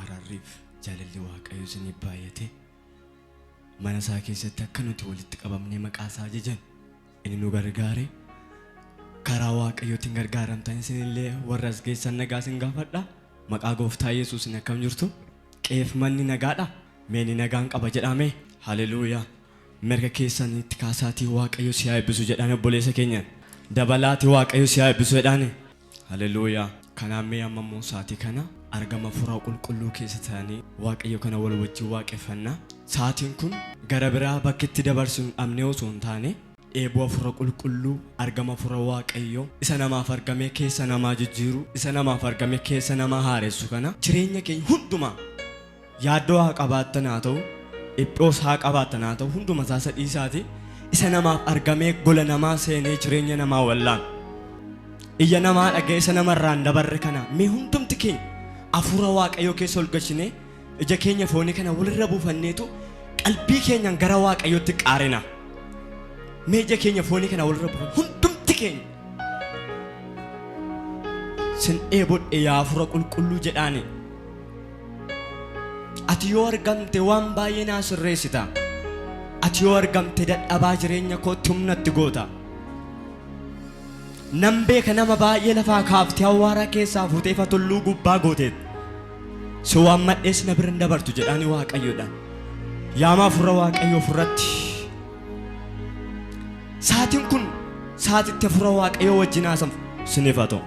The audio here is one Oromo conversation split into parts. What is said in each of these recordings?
araarriif jaalalli waaqayyo isinii baay'ate mana isaa keessatti akka nuti walitti qabamnee maqaa isaa ajajan inni nu gargaare karaa waaqayyootiin gargaaramtan isinillee warra as geessan nagaa isin gaafadha maqaa gooftaa Yesuusin akkam jirtu qeef manni nagaadha meeni nagaan qaba jedhame haleluuyaa mirga keessanitti kaasaatii waaqayyo si haa eebbisu jedhaan obboleessa keenya dabalaati waaqayyo si haa eebbisu jedhaan haleluuyaa kanaaf mee amma immoo saatii kana argama furaa qulqulluu keessa ta'anii waaqayyo kana wal wajjin waaqeffannaa saatiin kun gara biraa bakkitti dabarsuun dhabnee osoo hin taane eeboo fura qulqulluu argama fura waaqayyo isa namaaf argamee keessa namaa jijjiiru isa namaaf argamee keessa namaa haaressu kana jireenya keenya hundumaa yaaddoo haa qabaattan haa ta'u dhiphoos haa qabaattan haa ta'u hunduma isaa sadhiisaati isa namaaf argamee gola namaa seenee jireenya namaa wallaan iyya namaa dhagee isa namarraan dabarre kana mee hundumti keenya afura waaqayyo keessa ol galchinee ija keenya foonii kana walirra buufanneetu qalbii keenyaan gara waaqayyootti qaarina mee ija keenya foonii kana walirra buufan hundumti keenya sin eebodhe yaa afura qulqulluu jedhaani ati yoo argamte waan baay'ee naa sirreessita ati yoo argamte dadhabaa jireenya kootti humnatti goota nan beeka nama baay'ee lafaa kaaftee awwaara keessaa fuutee tulluu gubbaa gooteet si waan madhees na bira hin dabartu jedhaani waaqayyoodhaan yaama afura waaqayyo ofirratti saatiin kun saatitti afura waaqayyo wajjin haasa'u siniif haa ta'u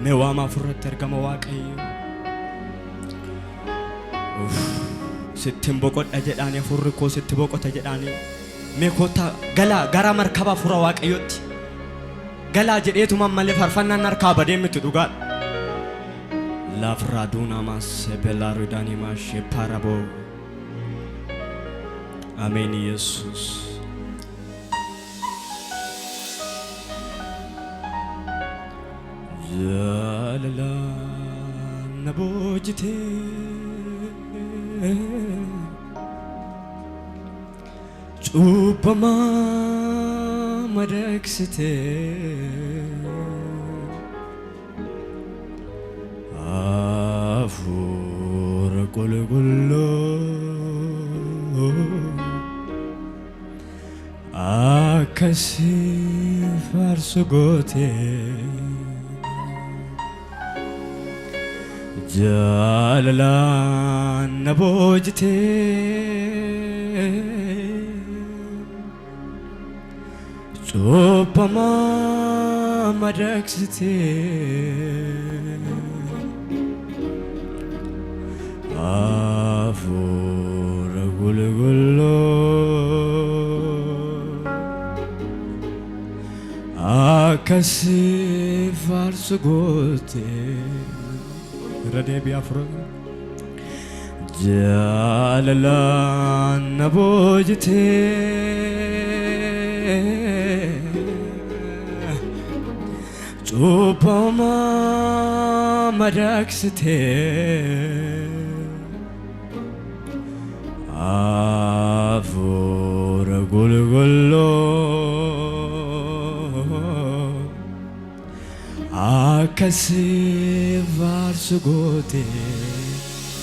mee waama afurratti argama waaqayyo sittin boqodha jedhaani afurri koo sitti boqota jedhaani mee koota galaa gara markaba afura waaqayyotti galaa jedheetuma malee farfannaan harkaa badee miti dhugaadha lafraaduna mas belaruudani mas parabo amen Yesus jalala nabojite Chupama madaksite afur gulgullo akasi farsugote jalala nabojite Chupama madaksite afur gulgullo akasi farsugote radebi afur jalala nabojite Chupama madaksite afur gulgullo akasi farsugote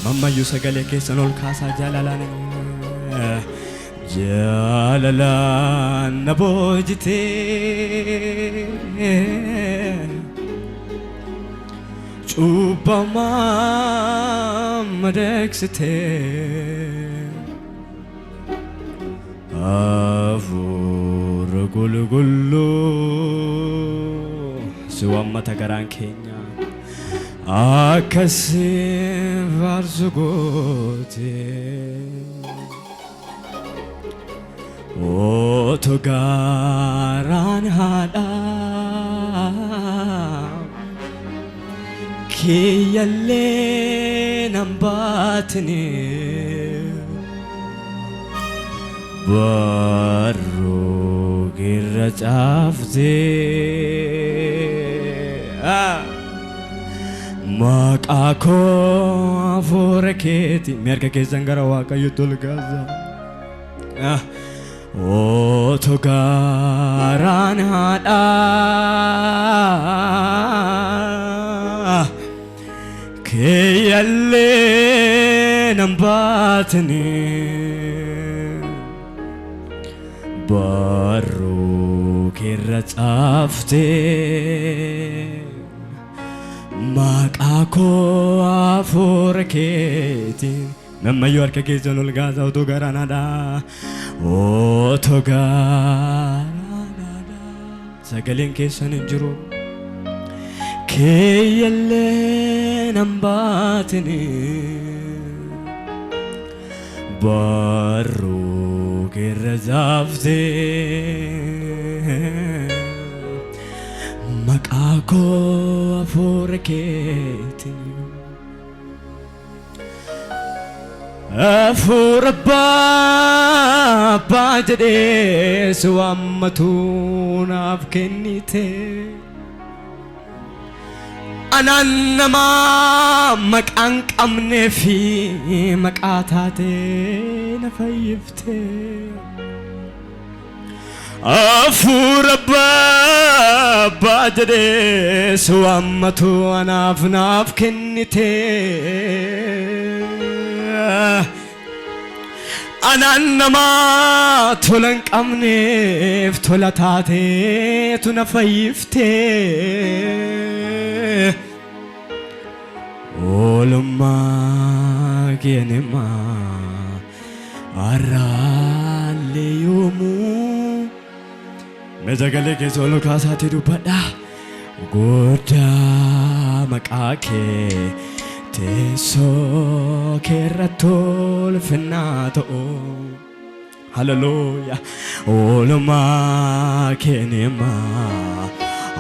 mammayyu sagale keessan ol kaasaa jaalalaan jalalaan nabojite Chupama madaksite afur gulgullo siwammata garaan keenya akasi farsugote oto garaan haadha kiyalle nambatni barro gira keracafte maqako afuraketi merka kesan gara waaqayyo tolgaza oto garan hada keyalle nambatni baru keracafte maqako afuraketi namayo arka kesan tolgaza oto garan hada oto garan hada sagalen kesan injiru keyalle nambatni baru keracafte maqako afuraketi afurabba bajde suammatun afkennite anannama maqan qabne fi maqatate nafayifte afurabba bajde suammatu anaf kennite anannama tolan qabne tolatate tunafayifte olma genema araleyumu mezagale ke solo kasati dubada goda maqake teso keratol finato hallelujah olma genema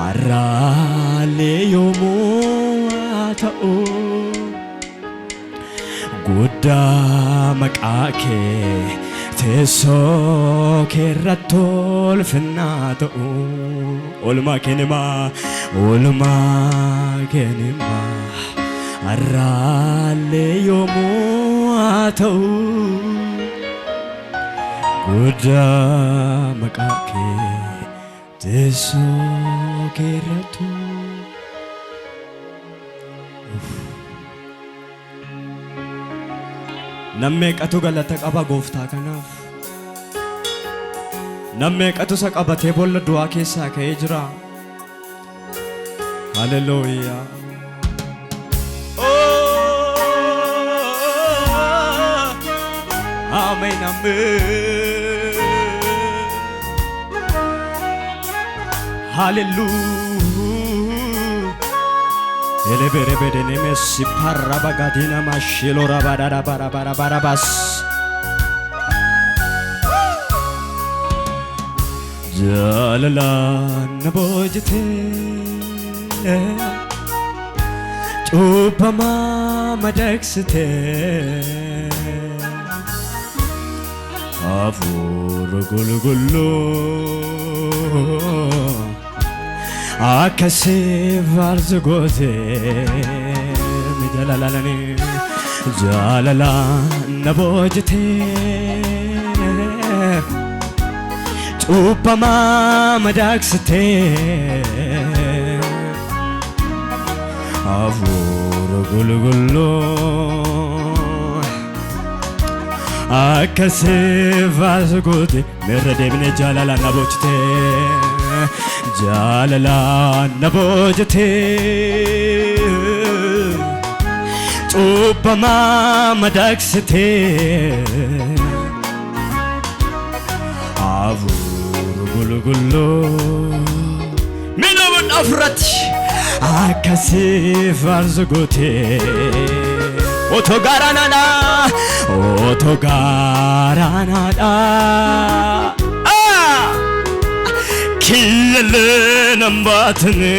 araleyumu atao goda maqake teso keratol finato olma kenema arale yomu atau goda maqake teso keratu nammeeqatu galata qaba gooftaa kanaaf nammeeqatu sa qabatee bolla du'aa keessaa ka'ee jira hallelujah amen amen hallelujah elebere bedene messi parabagadina mashilora barara barabara barabas jalala nabojte chupama madakste afur gulgullo akase varzugote midalalani jalala nabojte chupama madakste afur gulgullo akase varzugote meredebne jalala nabojte jalala nabojte chupama madakste avur gulgullo minabun afrat akase varzugote otogaranada kiyele nambatne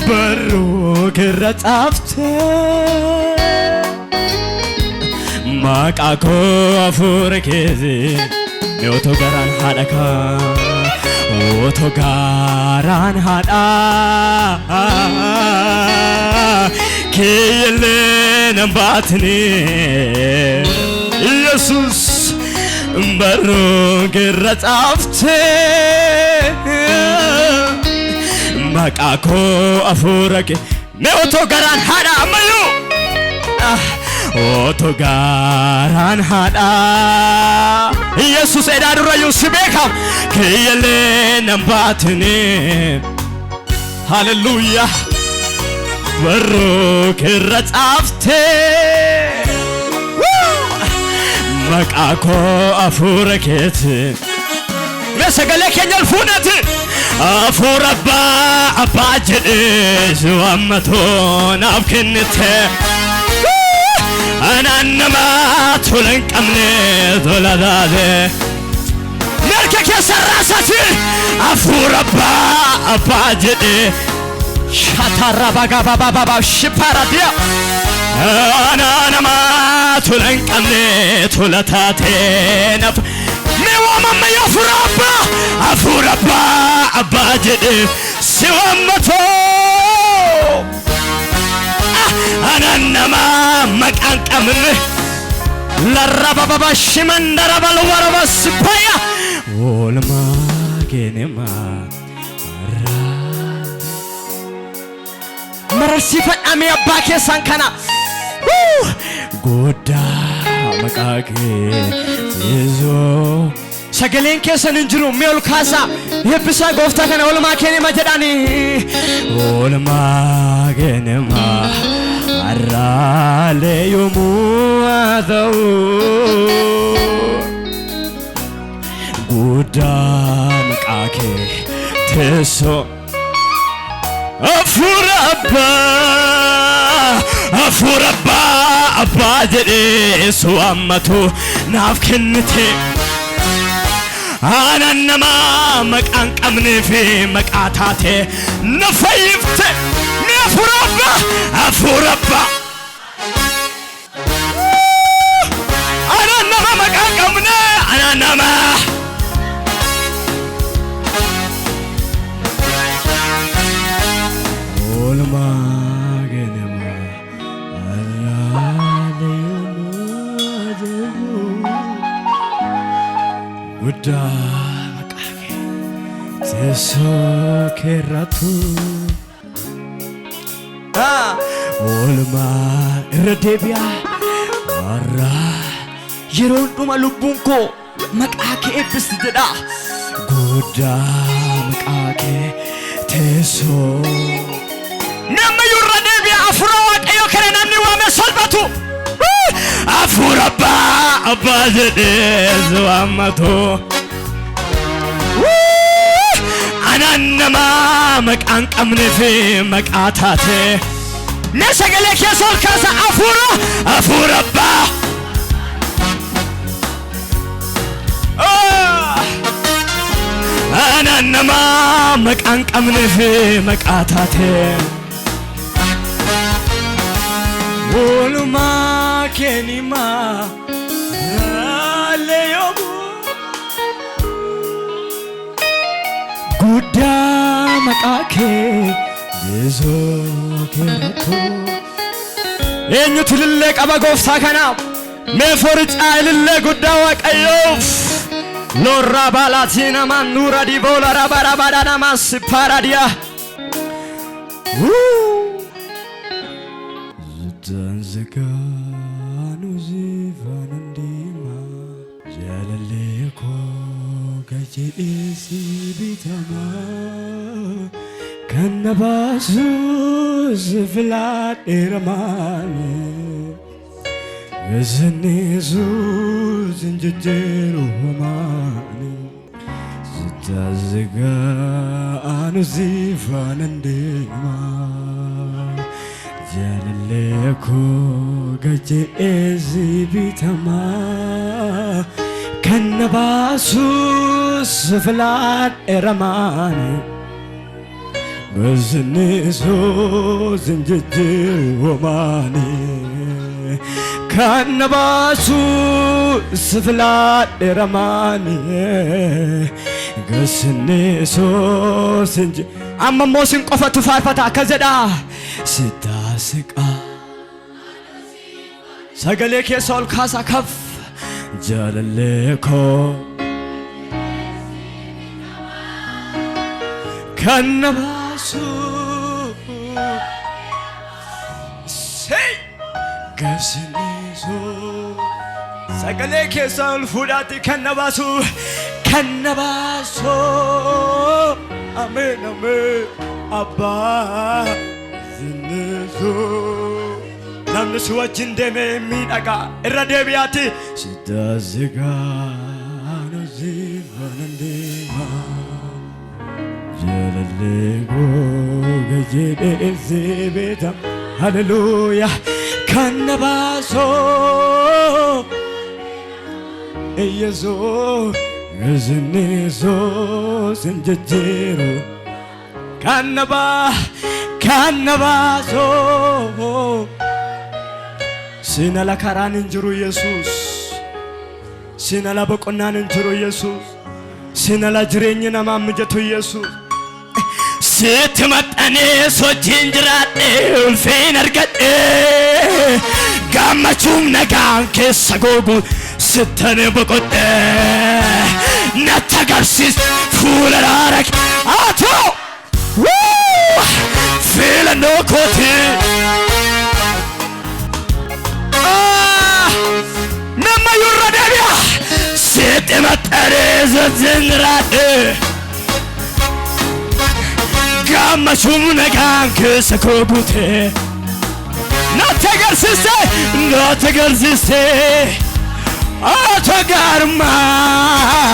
baru keracafte maqako afuraketi Oto garan hada ka Oto garan hada Kiyele nambatni Jesus Baro gerrat afte Makako afurake Me oto garan hada amayu Oto garan hada Jesus edadura yusibeka Kiyele nambatni Hallelujah Baro gerrat afte Makako afuraket Mesagale kenyal funat Afurabba abajed Zuammaton afkinite Anannama tulen kamne doladade Merke kesarasati Afurabba abajed Shatarabga baba shiparadia Anannama tulen kamne tulatate Mewama meyo Afurabba abajed Siwammato Anannama makankamne Larababa shimandarabal warabasipaya Olma genema Marasifa ami abake sankana Goda makake Yezo Sagalen kesan injiru meol kasa Yepisa gofta kana olma kenema jedani Olma genema Arale yomu adau Goda makake teso Afurabba abajede suamatu nafkennite Anannama makankamne fi makatate nafayifte Afurabba Anannama makankamne Anannama Olma genema Arale yomu Uda makake Teso keratu Olma irdebia Arra Yeron duma lubunko Makake ebis jeda Goda makake Teso Nama yuradebia afrawat ayo kerana niwa mesalbatu Afurabba abajede zuammato Anannama makankamne fi makatate Nesagale kesol kasa Afurabba Anannama makankamne fi makatate Olma kenima Aleyomu Guda makake Yezo keretu Enyu tilille qaba gofta kana Meforca ilille guda waqayof Lorra balatina manura di vola rabarabada mas paradia Zanziganu zivanandima Jalaleko gajisi bitama Kannabasu zivlat iramani Gazanizu zinjajiru humani Zanziganu zivanandima Jalaleko gajisi bitama Kannabasu zivlat iramani Gazanizu zinjajiru humani Kanabasu sifla ramani gasne so sinji amma mosin qofa tu farfata kazeda sitasqa sagale ke sol khasa khaf jalalle ko kanabasu say gasne sagale ke sol fudati kanabasu amen amen abba zinezo namni suwajin deme midaga irradebiati sidaziga no zivanande jalalego gajede zebeta hallelujah kanabaso eyezo gaznezo sinjejero kanabaso sinala karan injiru yesus sinala boqonan injiru yesus sinala jirenyina mamjetu yesus ስትመጣኔ ሶጂንጅራዴ ulfeen argadhe gammachuun nagaan keessa googu sittane boqodhe natti agarsiis fuula raarak ato filannoo kooti nama yurra deebi'a ስትመጣኔ ሶጂinjiraadhe gammachuun nagaan keessa koobute natti agarsiiste ato gaarummaa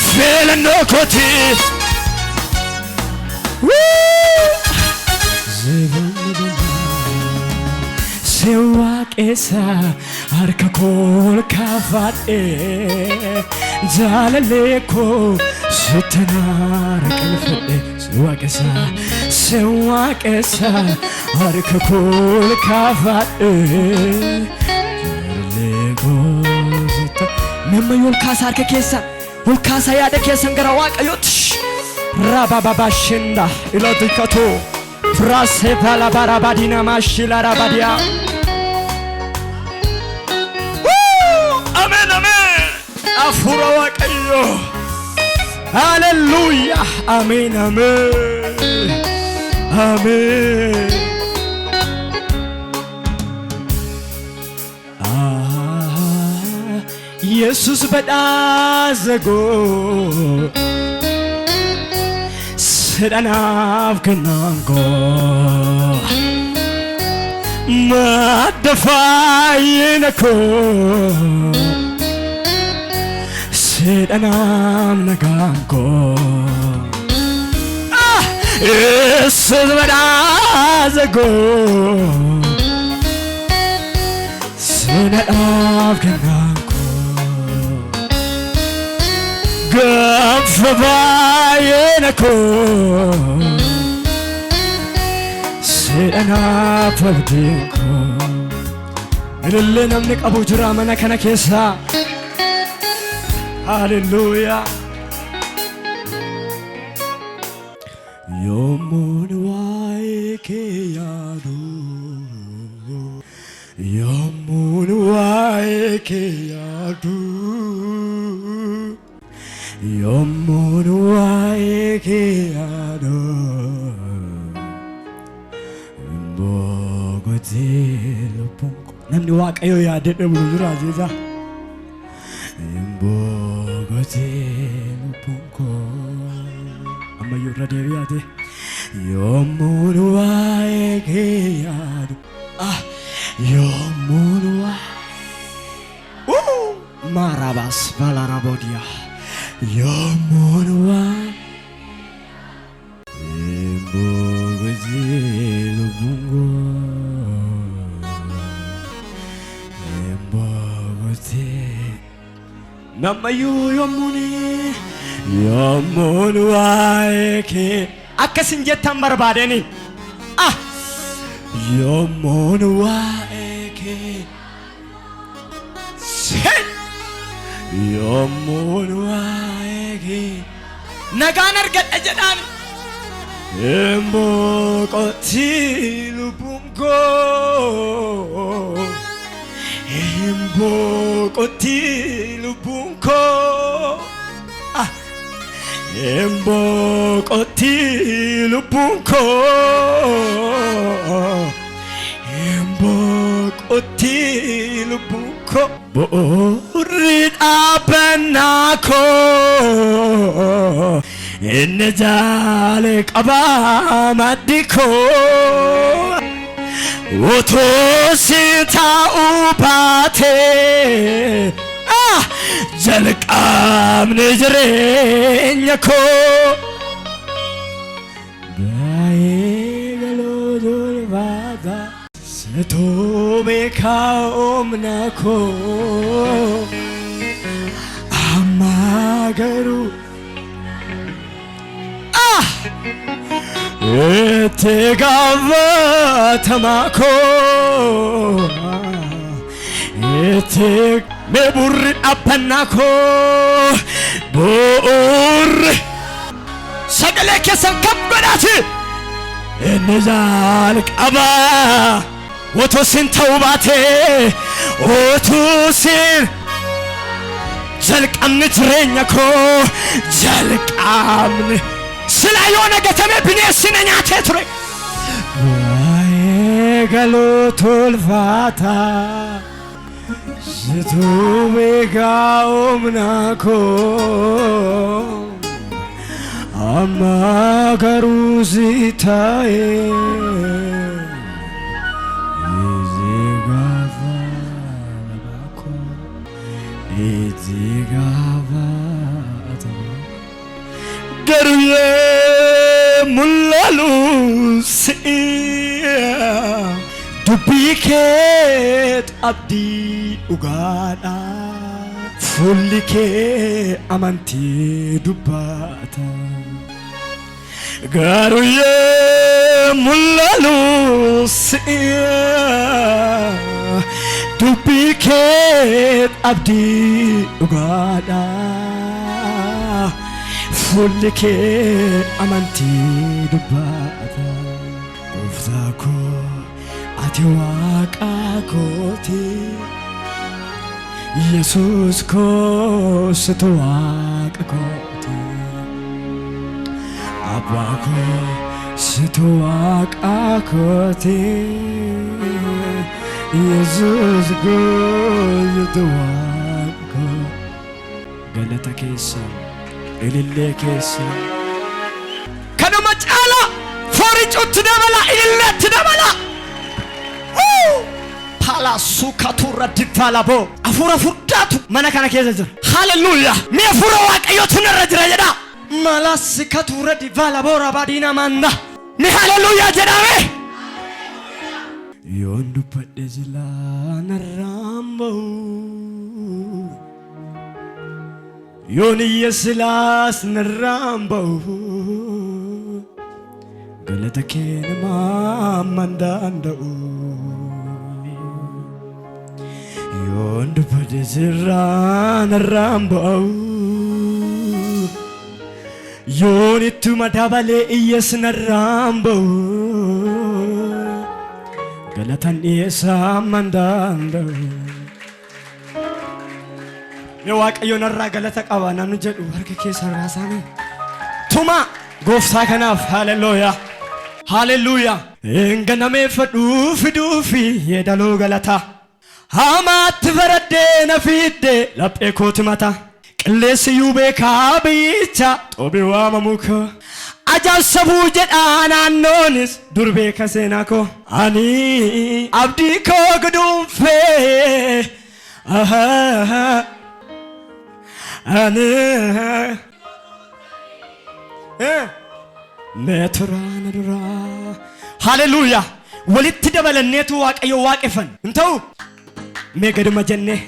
filannoo kooti si waaqessa harka koo kaafadhe jaalallee koo sittanaara qalfadhe si waaqessa harka koo kaafadhe jaalallee koo nama yolkaasa harka keessa yolkaasa yaada keessan gara waaqayyootti rabababashinda ilootikatu frase palabarabadina mashila rabadia amen amen afura waaqayyo hallelujah amen amen amen Jesus badazago sedanav kanango madafayinako sedanam nagango Jesus badazago sedanav kanango Gafvayenako Sedana pabdinko Ilille namni qabu jira mana kana keessa Hallelujah Yomun waike yadu Yomun waike yadu Yomun waike yadu Mbogoti lupunko namni waaqayyo yaadadhe bulura jeza Mbogoti lupunko amma yurra deebiyate Yomun waike yadu Yomun wa marabas balarabodia Yomun wa Mbogoti lupunko Mbogoti Namayu yomuni yomun waike akkasin jettan barbaadeni yomun waike yommuun waa'ee nagaan argadha jedhaan Emboqoti lubbuun koo Emboqoti lubbuun koo Emboqoti lubbuun koo Emboqoti lubbuun koo Boorri dhaabannaa koo Inni jaale qabaa maddi koo Otoo si taa'uu baatee jalqabni jireenya koo Baay'ee galoo dolbaata Situu beekaa humna koo Amma garuu Itti gaafatamaa koo Itti meeburri dhaabbannaa koo Boorri sagalee keessan kan godhate Inni jalqabaa Otoo sin ta'uu baatee Otoo sin jalqabni jireenya koo jalqabni Sila yoona gatame bineensina nyaatee ture Waa'ee galoo tolfaata Situu beekaa humna koo Amma garuu si ta'ee Itti gaafatamaa koo Itti gaafatamaa Garuu mul'alu si'a dubbii kee abdii dhugaadha fuulli kee amantii dubbata Garuu mul'alu si'a dubbii kee abdii dhugaadha Fuulli kee amantii dubbata Gooftaa koo ati waaqa kooti Yesuus koo situ waaqa kooti Abbaa koo situ waaqa kooti Yesuus koo situ waaqa kooti Galata keessan Ilillee keessa Kanuma caala fooricuutti dabala ililleetti dabala Paalaasu katuurra diffaalaboo Afuura furdaatu mana kana keessa jira Haalleluuyaa Mee afuura waaqayyootu narra jira jedhaa Malaasi katuurra diffaalaboo rabaadiina manda Mee haalleluuyaa jedhame Yoon dubbadhe jilaa narraan ba'u Yoon Yesuus narraan ba'u galata kee namaa mandanda'u Yoon dubbadhe jilaa narraan ba'u Yoon ittuma dabalee Yesuus narraan ba'u galatan dhiyeessaa mandanda'u Waaqayyoon irraa galata qaba namni jedhu harka keessa raasaanii tuma gooftaa kanaaf haleluuyaa haleluuyaa enganamee fadhuu fiduu fi yeedaloo galata hamaatti faraddee na fidde laphee kooti mata qilleessi yuu beekaa biyyicha xoobii waamamuu koo ajaa'ibsabuu jedhaa naannoonis dur beeka seenaa koo ani abdii koo guduunfee meeturaan duraa haleluuyaa walitti dabalanneetu waaqayyo waaqeffan hin ta'u mee gaduma jennee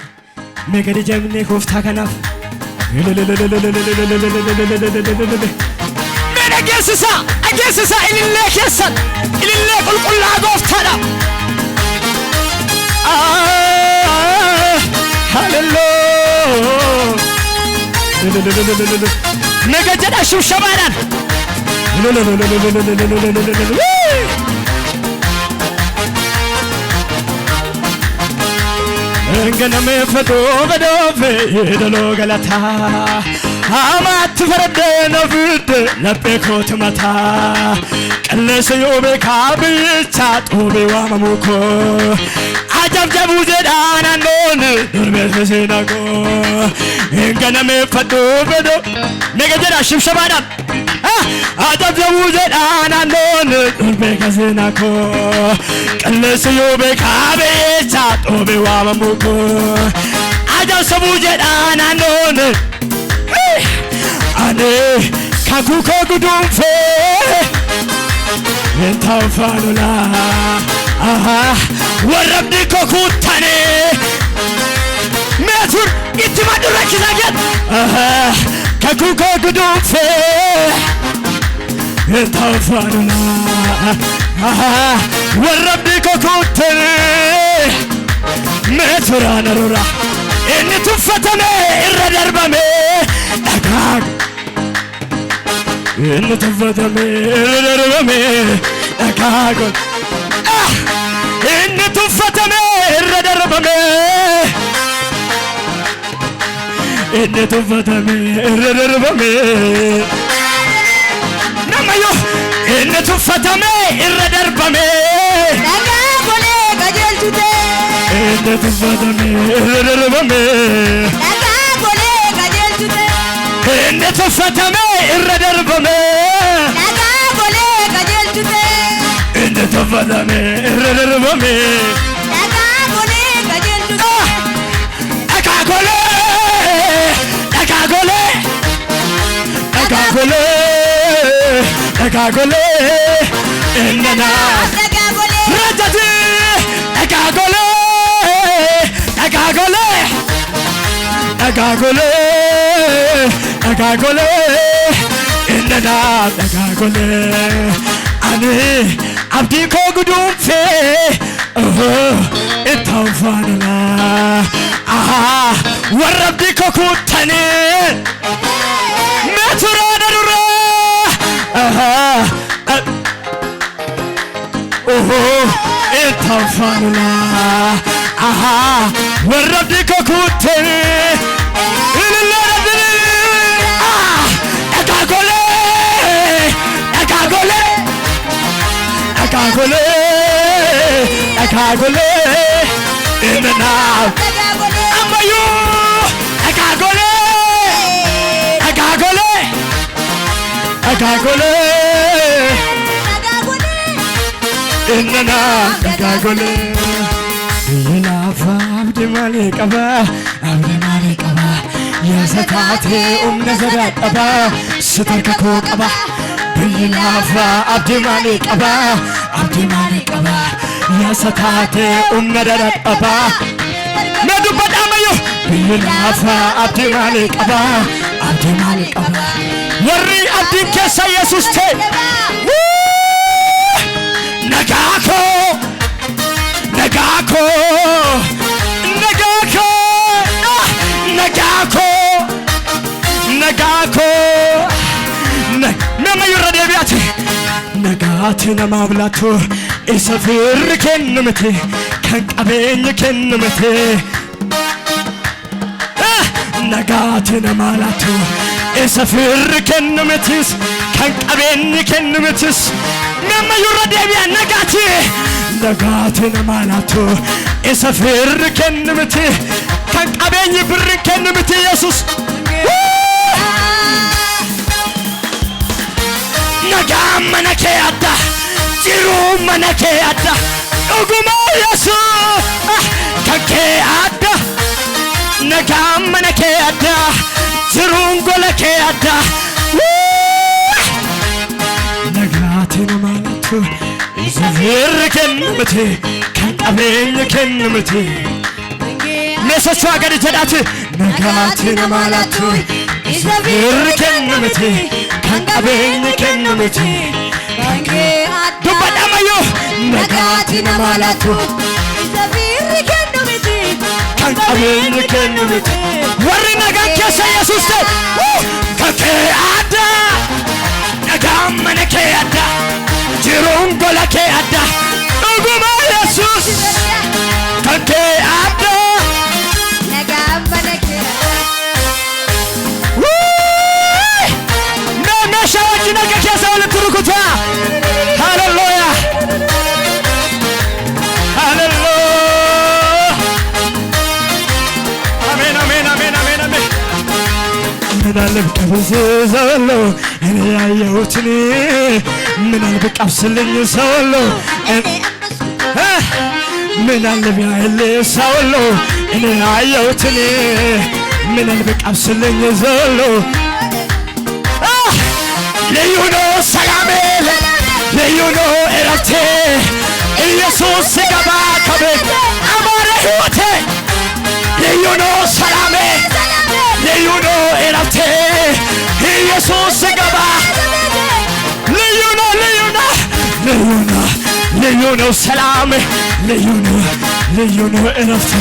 mee gadi jennee gooftaa kanaaf mee dhageessisaa ilillee keessan ilillee qulqullaa gooftaadha ነገጀዳ ሽብሸባዳን እንገነም ፈዶ በዶፍ ደሎ ገለታ አማት ፈረደ ነፍድ ለበኮት መታ ቀለሰ ዮቤ ካብቻ ጦቤ ዋመሙኮ አጀብጀቡ ዘዳና ኖን ዱርቤት በሰናቆ እንገነም ፈዶ በዶ ነገጀዳ ሽብሸባዳን አጀብጀቡ ዘዳና ኖን ዱርቤት በሰናቆ ቀለሰ ዮቤ ካብቻ ጦቤ ዋመሙኮ አጀብሰቡ ዘዳና ኖን ane kakuko gudumfe entafanola aha warabdi kokutane metur ittimadura kizaget aha kakuko gudumfe entafanola aha warabdi kokutane metura narura entufatame irradarbame agag entufatame irradarbame agag entufatame irradarbame entufatame irradarbame namayo entufatame irradarbame agagole gajeltute entufatame irradarbame agagole gajeltute entufatame irradarbame agagole gajeltute entufatame irradarbame agagole gajeltute agagole agagole agagole agagole enna agagole rajati agagole agagole agagole agagole enna agagole ani abdi ko gudumfe etawfanala aha warabdi ko kutane metura darura aha etawfanala aha warabdi ko kutane agagole agagole agagole agagole enna amayo agagole agagole agagole enna agagole abdi malikaba ya zakate nazaraqaba sitarkako qaba bilafa abdi malikaba ya zakate nazaraqaba medu badamayo bilafa abdi malikaba warri abdi kesa yesus te nagako nagako nagako nagako nagako nama yurade biati nagati namablato isafir kenmete kan qabeny kenmete nagati namalato isafir kenmetis kan qabeny kenmetis nama yurade bia nagati nagati namalato isafir kenmete kan qabeny bir kenmete yesus nagam manake adda jiru manake adda uguma yesus kanke adda nagam manake adda jiru ngolake adda nagati namalato isafir kenmete kan qabeny kenmete mesoቹ አገር ተዳት ነጋት ነማላቱ ኢዘብር ከነመቴ ካንቀበኝ ከነመቴ ካንቀ ዱባዳማዮ ነጋት ነማላቱ ኢዘብር ከነመቴ ቀብን ከንብት ወርና ጋከሰ ኢየሱስ ከከ አዳ ነጋም መነከ አዳ ጅሩን ጎለከ አዳ እጉማ ኢየሱስ ከከ አዳ ነጋም መነከ ነሻዎች ነገከሰው ልትሩኩታ ሃሌሉያ ምናልብ ቀብስ ሰውሎ እኔ ያየሁትን ምናልብ ቀብስልኝ ሰውሎ ምናልብ ያየል ሰውሎ እኔ ያየሁትን ምናልብ ቀብስልኝ ሰውሎ ልዩ ነው ሰላሜ ልዩ ነው እረፍቴ ኢየሱስ ሲገባ ከቤት አማረ ሕይወቴ ልዩ ነው ሰላሜ ልዩ ነው እረፍቴ ኢየሱስ ሲገባ ልዩ ነው ልዩ ነው ልዩ ነው ልዩ ነው ሰላሜ ልዩ ነው እረፍቴ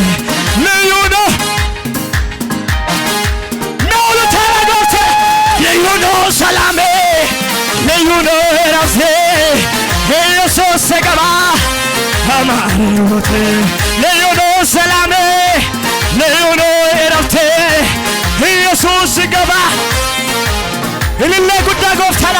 ልዩ ነው ነው ተረዶቴ ልዩ ነው ሰላሜ ልዩ ነው እረፍቴ ኢየሱስ ሲገባ አማረ ሕይወቴ ልዩ ነው ሰላሜ ልዩ ነው እረፍቴ ኢየሱስ ሲገባ እልል ጉዳ ጎፍታላ